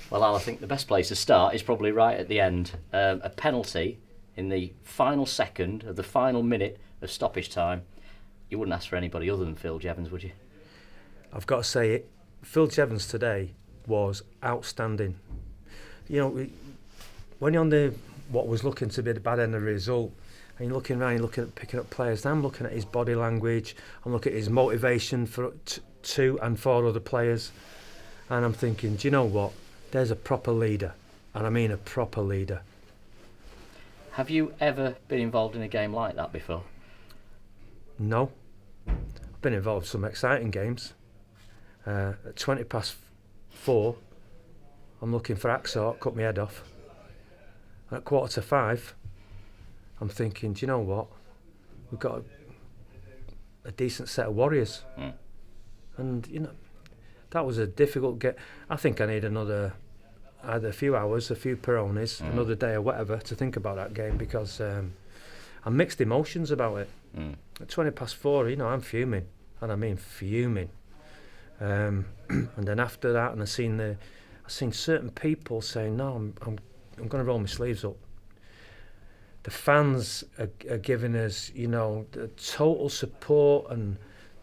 Well, Al, I think the best place to start is probably right at the end. A penalty in the final second of the final minute of stoppage time. You wouldn't ask for anybody other than Phil Jevons, would you? I've got to say it. Phil Jevons today was outstanding. You know, when you're on what was looking to be the bad end of the result, and you're looking around, you're looking at picking up players. I'm looking at his body language. I'm looking at his motivation for two and four other players, and I'm thinking, do you know what? There's a proper leader, and I mean a proper leader. Have you ever been involved in a game like that before? No. I've been involved in some exciting games. At 4:20, I'm looking for Axort, cut my head off. At 4:45, I'm thinking, do you know what? We've got a decent set of warriors. And, you know, that was a difficult get. I think I need either a few hours, a few Peronis, another day or whatever to think about that game, because I'm mixed emotions about it. At 4:20, you know, I'm fuming, and I mean fuming. And then after that, and I seen certain people saying, "No, I'm going to roll my sleeves up." The fans are giving us, you know, the total support, and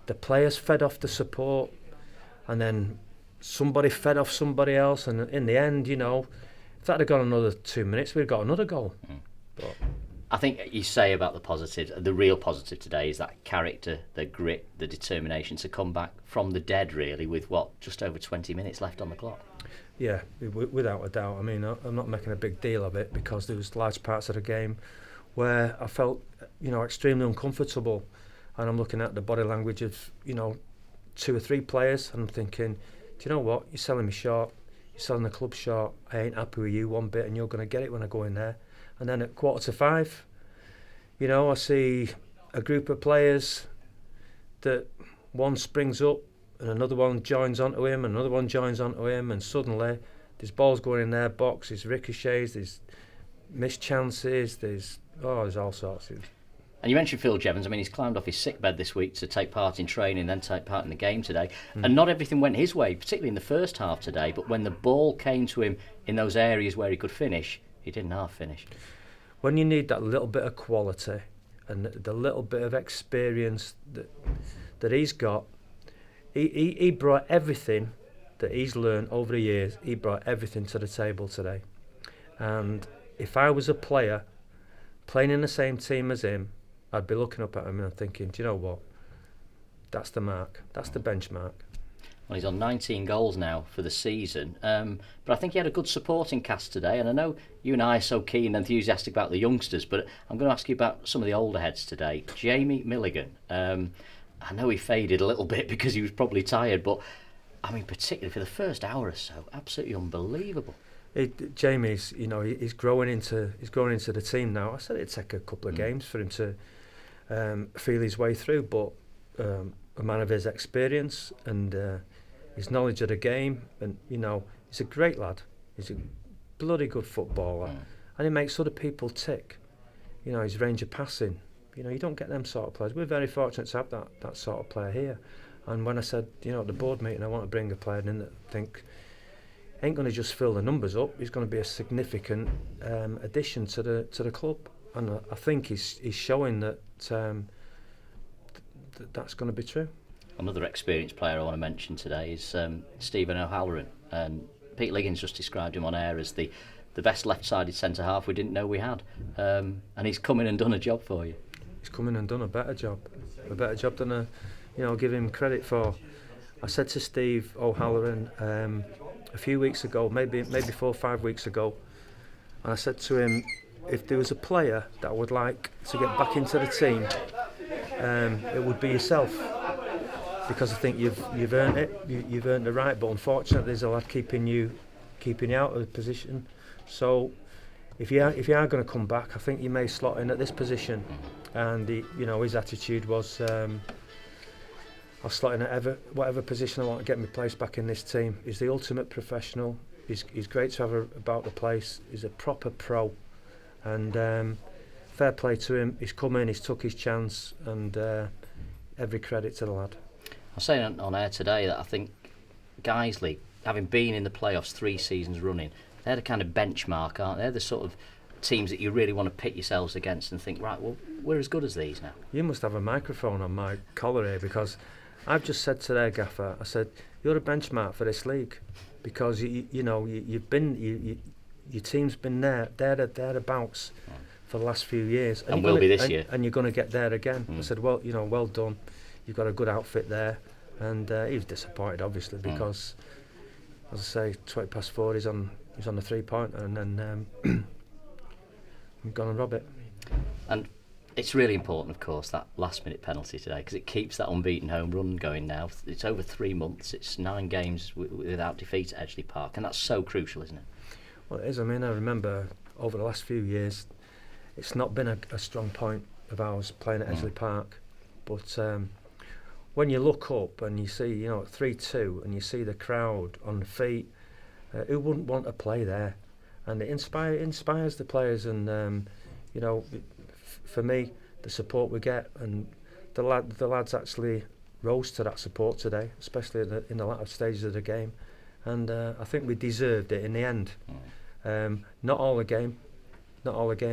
the players fed off the support, and then somebody fed off somebody else, and in the end, you know, if that had gone another 2 minutes, we'd got another goal. But I think you say about the positive, the real positive today is that character, the grit, the determination to come back from the dead, really, with just over 20 minutes left on the clock. Yeah, without a doubt. I mean, I'm not making a big deal of it, because there was large parts of the game where I felt, you know, extremely uncomfortable, and I'm looking at the body language of, you know, 2 or 3 players, and I'm thinking, do you know what? You're selling me short. You're selling the club short. I ain't happy with you one bit, and you're going to get it when I go in there. And then at 4:45, you know, I see a group of players that one springs up and another one joins onto him, and another one joins onto him, and suddenly there's balls going in their box, there's ricochets, there's missed chances, there's all sorts of. And you mentioned Phil Jevons. I mean, he's climbed off his sickbed this week to take part in training, then take part in the game today. And not everything went his way, particularly in the first half today. But when the ball came to him in those areas where he could finish, he didn't half finish. When you need that little bit of quality and the little bit of experience that he's got, he brought everything that he's learned over the years. He brought everything to the table today. And if I was a player playing in the same team as him, I'd be looking up at him and thinking, do you know what? That's the mark. That's the benchmark. Well, he's on 19 goals now for the season. But I think he had a good supporting cast today. And I know you and I are so keen and enthusiastic about the youngsters, but I'm going to ask you about some of the older heads today. Jamie Milligan. I know he faded a little bit because he was probably tired, but I mean, particularly for the first hour or so, absolutely unbelievable. Jamie's, you know, he's growing into the team now. I said it'd take a couple of games for him to feel his way through, but a man of his experience and his knowledge of the game, and you know, he's a great lad. He's a bloody good footballer, and he makes other people tick. You know, his range of passing. You know, you don't get them sort of players. We're very fortunate to have that sort of player here. And when I said, you know, at the board meeting, I want to bring a player in that I think ain't going to just fill the numbers up. He's going to be a significant addition to the club, and I think he's showing that that's going to be true. Another experienced player I want to mention today is Stephen O'Halloran, and Pete Liggins just described him on air as the best left-sided centre half we didn't know we had, and he's come in and done a job for you. He's come in and done a better job than give him credit for. I said to Steve O'Halloran a few weeks ago, maybe 4 or 5 weeks ago, and I said to him, if there was a player that I would like to get back into the team, it would be yourself, because I think you've earned it, you've earned the right, but unfortunately there's a lad keeping you out of the position. So if you are going to come back, I think you may slot in at this position. And his attitude was, I'll slot in at whatever position I want to get my place back in this team. He's the ultimate professional. He's great to have about the place. He's a proper pro, and fair play to him. He's come in, he's took his chance, and every credit to the lad. I was saying on air today that I think Guiseley having been in the playoffs 3 seasons running, they're the kind of benchmark, aren't they? They're the sort of teams that you really want to pit yourselves against and think, right, well, we're as good as these now. You must have a microphone on my collar here, because I've just said to their gaffer, I said, you're a benchmark for this league, because you've been your team's been thereabouts for the last few years, and will be this year, and you're going to get there again. I said, well, well done, you've got a good outfit there. And he was disappointed, obviously, because, as I say, 20 past 4, he's on the 3-pointer, and then I'm going to rob it. And it's really important, of course, that last-minute penalty today, because it keeps that unbeaten home run going now. It's over 3 months. It's 9 games without defeat at Edgeley Park, and that's so crucial, isn't it? Well, it is. I mean, I remember over the last few years, it's not been a strong point of ours playing at Edgeley Park, but when you look up and you see, 3-2, and you see the crowd on the feet, who wouldn't want to play there? And it inspires the players, and for me, the support we get, and the lads actually rose to that support today, especially in the latter stages of the game, and I think we deserved it in the end. Not all the game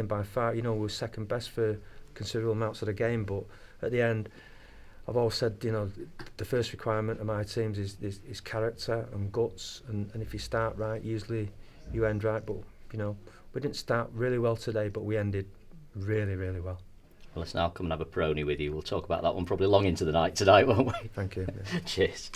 by far. We were second best for considerable amounts of the game, but at the end, I've always said, the first requirement of my teams is character and guts, and if you start right, usually you end right. But we didn't start really well today, but we ended really, really well. Well, listen, I'll come and have a Peroni with you. We'll talk about that one probably long into the night tonight, won't we? Thank you. Yeah. Cheers.